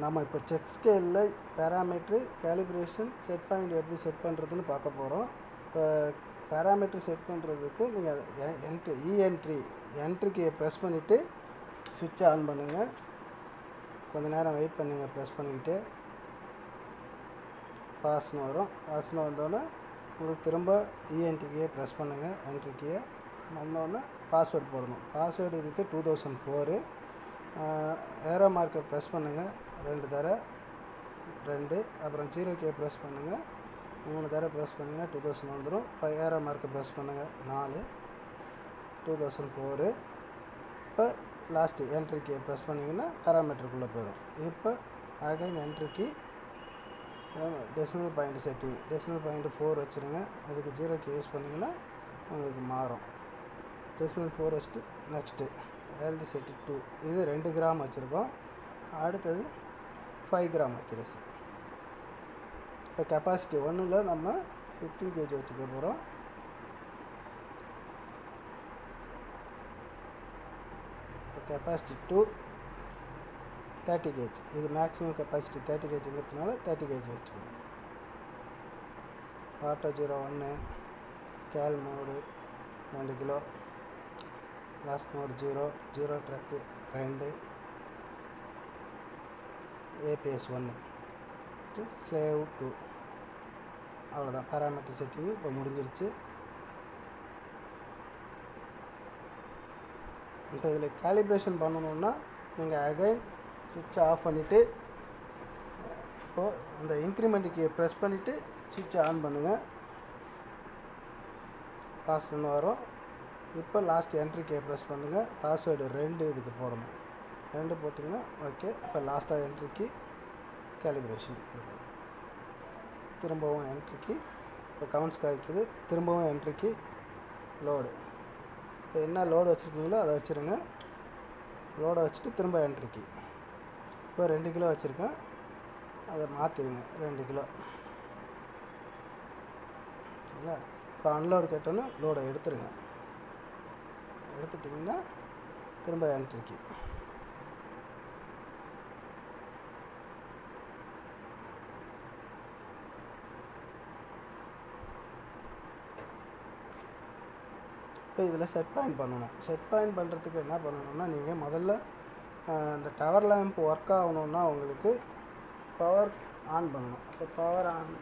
நம்ம இப்போ செக் ஸ்கேலில் பேராமீட்ரு கேலிப்ரேஷன் செட் பாயிண்ட் எப்படி செட் பண்ணுறதுன்னு பார்க்க போகிறோம். இப்போ பேராமீட்ரு செட் பண்ணுறதுக்கு நீங்கள் என்ட்ரி கீயை ப்ரெஸ் பண்ணிவிட்டு சுவிட்சை ஆன் பண்ணுங்கள். கொஞ்சம் நேரம் வெயிட் பண்ணுங்கள். ப்ரெஸ் பண்ணிக்கிட்டு பாஸ்னு வரும். பாஸ்னு வந்தோடனே உங்களுக்கு திரும்ப இஎன்ட்ரி கீயை ப்ரெஸ் பண்ணுங்கள். என்ட்ரி கீயை வந்தோடனே பாஸ்வேர்டு போடணும். பாஸ்வேர்டு இதுக்கு 2004. ஏரோ மார்க்கை ப்ரெஸ் பண்ணுங்கள் 2 தடவை 2. அப்புறம் 0 கீயை ப்ரெஸ் பண்ணுங்கள் 3 தடவை ப்ரெஸ் பண்ணிங்கன்னா 2000 வந்துடும். இப்போ ஏரோ மார்க்கை ப்ரெஸ் பண்ணுங்கள் 4 2004. இப்போ லாஸ்ட்டு என்ட்ரி கீயை ப்ரெஸ் பண்ணிங்கன்னா பேராமீட்டருக்குள்ளே போயிடும். இப்போ again entry key decimal point setting decimal point 4 வச்சுருங்க. அதுக்கு 0 கீ யூஸ் பண்ணிங்கன்னா உங்களுக்கு மாறும். டெசிமல் 4 வச்சுட்டு நெக்ஸ்ட்டு வேல்யூ செட்டு 2. இது 2 கிராம் வச்சுருக்கோம். அடுத்தது 5 கிராம் வைக்கிறது. இப்போ கெப்பாசிட்டி 1ல் நம்ம 15 kg வச்சுக்க போகிறோம். இப்போ கெப்பாசிட்டி 2 30 kg. இது மேக்ஸிமம் கெப்பாசிட்டி 30 kgங்கிறதுனால 30 kg வச்சுக்கணும். Auto 01 cal mode 2 kilo. Last mode 0 track 2 ABS 1 slave 2. அவ்வளோதான் பேராமீட்டர் செட்டிங்கு இப்போ முடிஞ்சிருச்சு. இப்போ இதில் கேலிப்ரேஷன் பண்ணணுன்னா நீங்கள் அகைன் சுவிட்சை ஆஃப் பண்ணிவிட்டு இப்போது அந்த இன்க்ரிமெண்ட் கீயை ப்ரெஸ் பண்ணிவிட்டு சுவிட்சை ஆன் பண்ணுங்கள். பாஸ்வேர்டு வரும். இப்போ லாஸ்ட் என்ட்ரி கீயை ப்ரெஸ் பண்ணுங்கள். பாஸ்வேர்டு 2 இதுக்கு போடணும். 2 போட்டிங்கன்னா ஓகே. இப்போ லாஸ்ட்டாக என்ட்ரி கீ கேலிப்ரேஷன். திரும்பவும் என்ட்ரி கீ இப்போ கவுண்ட்ஸ் காய்க்குது. திரும்பவும் என்ட்ரி கீ லோடு. இப்போ என்ன லோடு வச்சுருக்கீங்களோ அதை வச்சுருங்க. லோடை வச்சுட்டு திரும்ப என்ட்ரி கீ. இப்போ 2 கிலோ வச்சுருக்கேன். அதை மாற்றிடுங்க 2 கிலோ. சரிங்களா? இப்போ அன்லோடு கேட்டோன்னா லோடை எடுத்துருங்க. எடுத்துட்டிங்கன்னா திரும்ப என்ட்ரி கீ. இப்போ இதில் செட் பாயிண்ட் பண்ணணும். செட் பாயிண்ட் பண்ணுறதுக்கு என்ன பண்ணணும்னா நீங்கள் முதல்ல இந்த டவர் லேம்ப் ஒர்க் ஆகணுன்னா உங்களுக்கு பவர் ஆன் பண்ணணும். இப்போ பவர் ஆன்